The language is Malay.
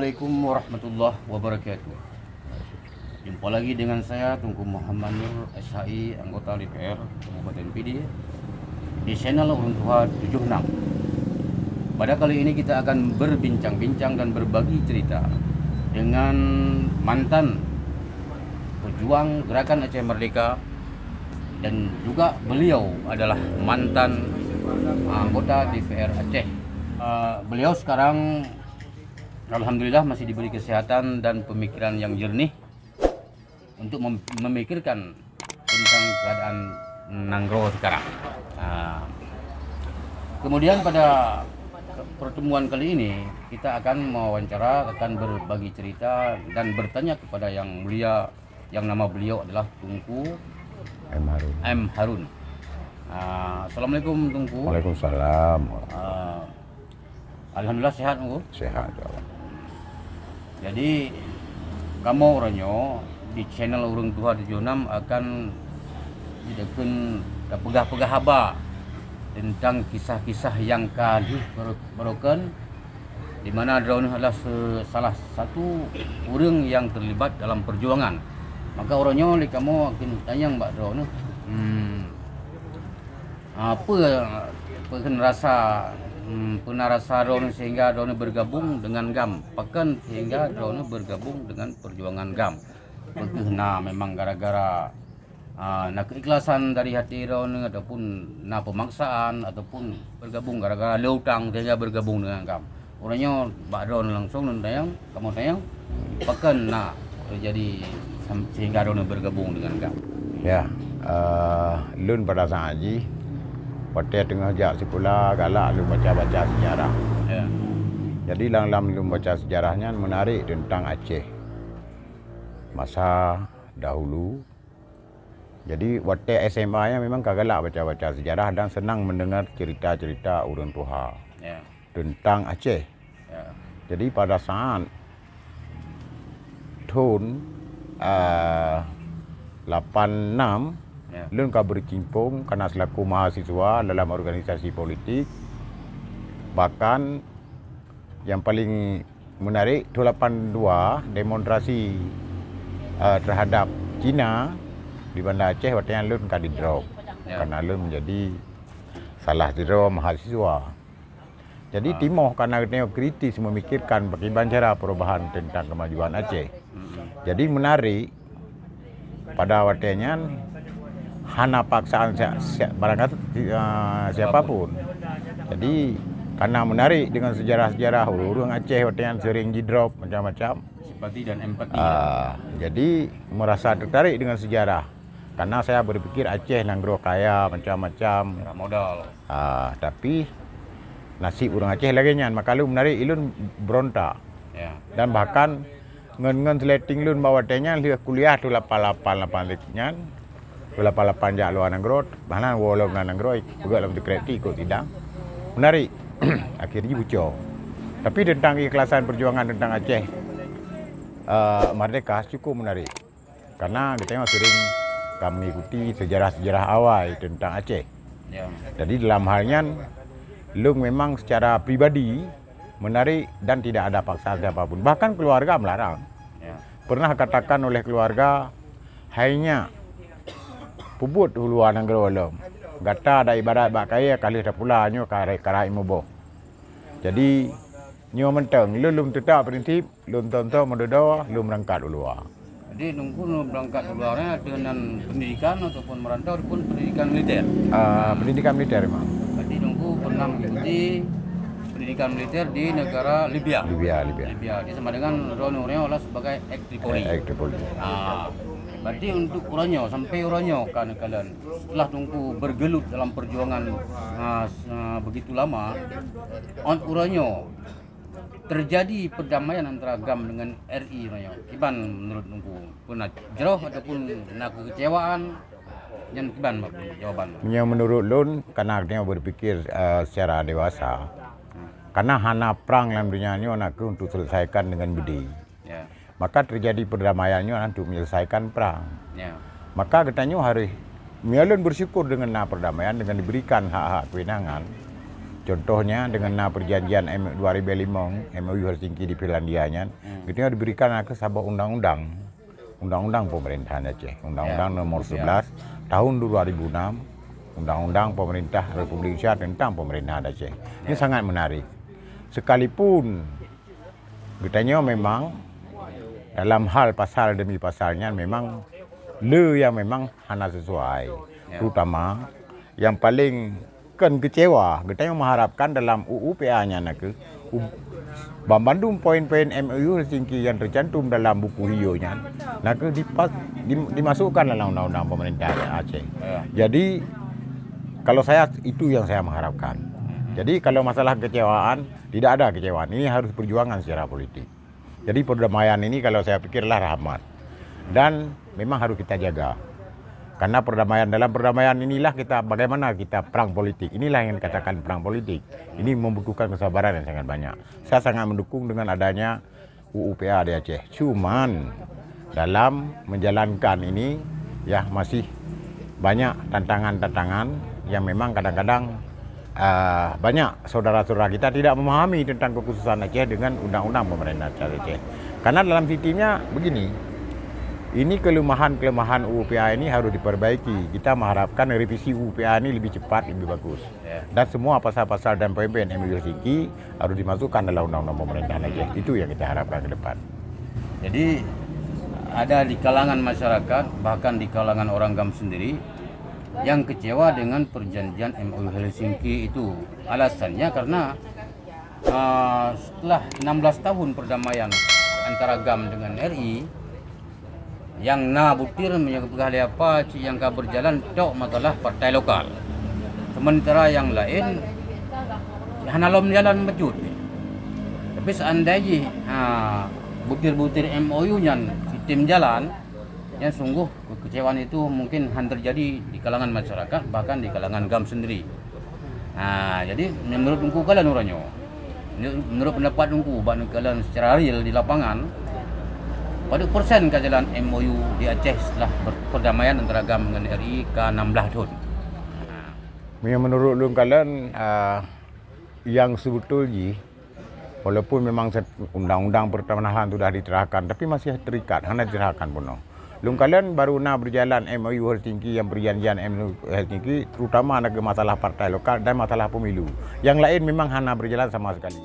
Assalamualaikum warahmatullahi wabarakatuh. Jumpa lagi dengan saya Tunku Muhammad Nur SHI, anggota DPR Kabupaten Pidi di channel Urung Tua 76. Pada kali ini kita akan berbincang-bincang dan berbagi cerita dengan mantan pejuang Gerakan Aceh Merdeka, dan juga beliau adalah mantan anggota DPR Aceh. Beliau sekarang alhamdulillah masih diberi kesehatan dan pemikiran yang jernih untuk memikirkan tentang keadaan Nanggro sekarang. Kemudian pada pertemuan kali ini kita akan mewawancara, akan berbagi cerita dan bertanya kepada yang mulia, yang nama beliau adalah Tunku M. Harun. Assalamualaikum Tunku. Waalaikumsalam. Alhamdulillah sehat Tunku. Sehat. Jadi kamu orangnya di channel Urung Tua 76 akan didakan pegah-pegah haba tentang kisah-kisah yang kali berokan, di mana drone adalah salah satu orang yang terlibat dalam perjuangan. Maka orangnya kamu akan tanya Mbak drone, apa rasa pernah rasa drone sehingga drone bergabung dengan GAM, bahkan sehingga drone bergabung dengan perjuangan GAM. Nah, memang gara-gara nak keikhlasan dari hati drone ataupun nak pemaksaan ataupun bergabung gara-gara ada hutang sehingga bergabung dengan GAM. Orangnya Mbak drone langsung tayang, kamu tayang, bahkan nak terjadi sehingga drone bergabung dengan GAM. Ya, lun pada saat haji, pada tengah jak sekolah galak lu baca-baca sejarah. Ya. Jadi lang-lang lu baca sejarahnya menarik tentang Aceh masa dahulu. Jadi waktu SMA-nya memang kagak baca-baca sejarah dan senang mendengar cerita-cerita Urung Tua tentang Aceh. Ya. Jadi pada saat tahun 86 lun ka bercimpung karena selaku mahasiswa dalam organisasi politik. Bahkan yang paling menarik tahun 82 demonstrasi terhadap Cina di Banda Aceh, waktu yang lun ka di drop karena lun menjadi salah satu mahasiswa. Jadi Timor karena kritis memikirkan bagaimana cara perubahan tentang kemajuan Aceh. Jadi menarik pada waktunya hana paksaan barangkali siapapun. Jadi karena menarik dengan sejarah-sejarah orang Aceh waktu yang sering di drop macam-macam. Simpati dan empati. Jadi merasa tertarik dengan sejarah. Karena saya berpikir Aceh Nanggro kaya macam-macam. Modal. Tapi nasib orang Aceh lagi nyan. Maka lu menarik ilun berontak. Ya. Dan bahkan ngen seleting lun bawa tenya kuliah tu 88 nyan. 88 jak luar Nanggro, mana wolong Nanggro juga dalam kreatif ikut tidak. Menarik. Akhirnya bucor. Tapi tentang keikhlasan perjuangan tentang Aceh Merdeka cukup menarik. Karena kita sering mengikuti sejarah-sejarah awal tentang Aceh. Ya. Jadi dalam halnya lu memang secara pribadi menarik dan tidak ada paksaan siapapun. Bahkan keluarga melarang. Ya. Pernah katakan oleh keluarga hanya puput huluan Nanggro lom. Gata ada ibarat bak kaya kali dah pula nyo karai mobo. Jadi nyo menteng lum tetap prinsip lum tonton mendodo lum berangkat luar. Jadi nunggu berangkat luarnya dengan pendidikan ataupun merantau ataupun pendidikan militer. Pendidikan militer memang. Jadi nunggu pernah mengikuti pendidikan militer di negara Libya. Dia sama dengan Ronaldo adalah sebagai Tripoli. Berarti untuk orangnya sampai orangnya kan kalian setelah tunggu bergelut dalam perjuangan begitu lama, orangnya terjadi perdamaian antara GAM dengan RI orangnya. Kiban menurut tunggu pernah jeroh ataupun pernah kekecewaan yang kiban jawaban. Menurut lun karena dia berpikir secara dewasa. Karena hana perang dalam dunia ini anakku untuk selesaikan dengan budi. Ya. Maka terjadi perdamaiannya untuk menyelesaikan perang. Ya. Maka katanya harus Mialun bersyukur dengan perdamaian dengan diberikan hak-hak kewenangan Contohnya dengan perjanjian 2005 MOU Helsinki di Finlandia nya, itu diberikan ke sebuah undang-undang pemerintahan Aceh, Undang-Undang Nomor 11 tahun 2006, Undang-Undang Pemerintah Republik Indonesia tentang pemerintahan Aceh. Ini sangat menarik. Sekalipun katanya memang dalam hal pasal demi pasalnya memang yang memang hanya sesuai, terutama yang paling kecewa, kita yang mengharapkan dalam UU-PA-nya Bandung poin-poin MOU Helsinki yang tercantum dalam buku hijaunya, dimasukkan dalam undang-undang pemerintahan Aceh. Jadi kalau saya itu yang saya mengharapkan. Jadi kalau masalah kecewaan, tidak ada kecewaan. Ini harus perjuangan secara politik. Jadi perdamaian ini kalau saya pikirlah rahmat. Dan memang harus kita jaga. Karena dalam perdamaian inilah bagaimana kita perang politik. Inilah yang dikatakan perang politik. Ini membutuhkan kesabaran yang sangat banyak. Saya sangat mendukung dengan adanya UU-PA di Aceh. Cuman dalam menjalankan ini ya masih banyak tantangan-tantangan yang memang kadang-kadang banyak saudara-saudara kita tidak memahami tentang kekhususan Aceh dengan undang-undang pemerintahan Aceh. Karena dalam sistemnya begini. Ini kelemahan-kelemahan UU-PA ini harus diperbaiki. Kita mengharapkan revisi UU-PA ini lebih cepat, lebih bagus. Dan semua pasal-pasal dan poin-poin MOU Helsinki harus dimasukkan dalam undang-undang pemerintahan Aceh. Itu yang kita harapkan ke depan. Jadi ada di kalangan masyarakat, bahkan di kalangan orang GAM sendiri, yang kecewa dengan perjanjian MOU Helsinki itu. Alasannya karena setelah 16 tahun perdamaian antara GAM dengan RI, yang butir menyebabkan apa yang berjalan tok masalah partai lokal. Sementara yang lain hanya lom jalan bejut. Tapi seandainya butir-butir MOU-nya sistem jalan, yang sungguh kekecewaan itu mungkin terjadi di kalangan masyarakat, bahkan di kalangan GAM sendiri. Jadi menurut engkau kalian orangnya, menurut pendapat engkau, kalian secara real di lapangan, pada persen jalan MOU di Aceh setelah perdamaian antara GAM dengan RI ke 16 tahun. Menurut kalian yang sebetulnya walaupun memang undang-undang pertanahan sudah diterahkan, tapi masih terikat, hanya diterahkan pun. Kalian baru berjalan MOU Helsinki yang perjanjian MOU Helsinki, terutama ada masalah partai lokal dan masalah pemilu. Yang lain memang hanya berjalan sama sekali.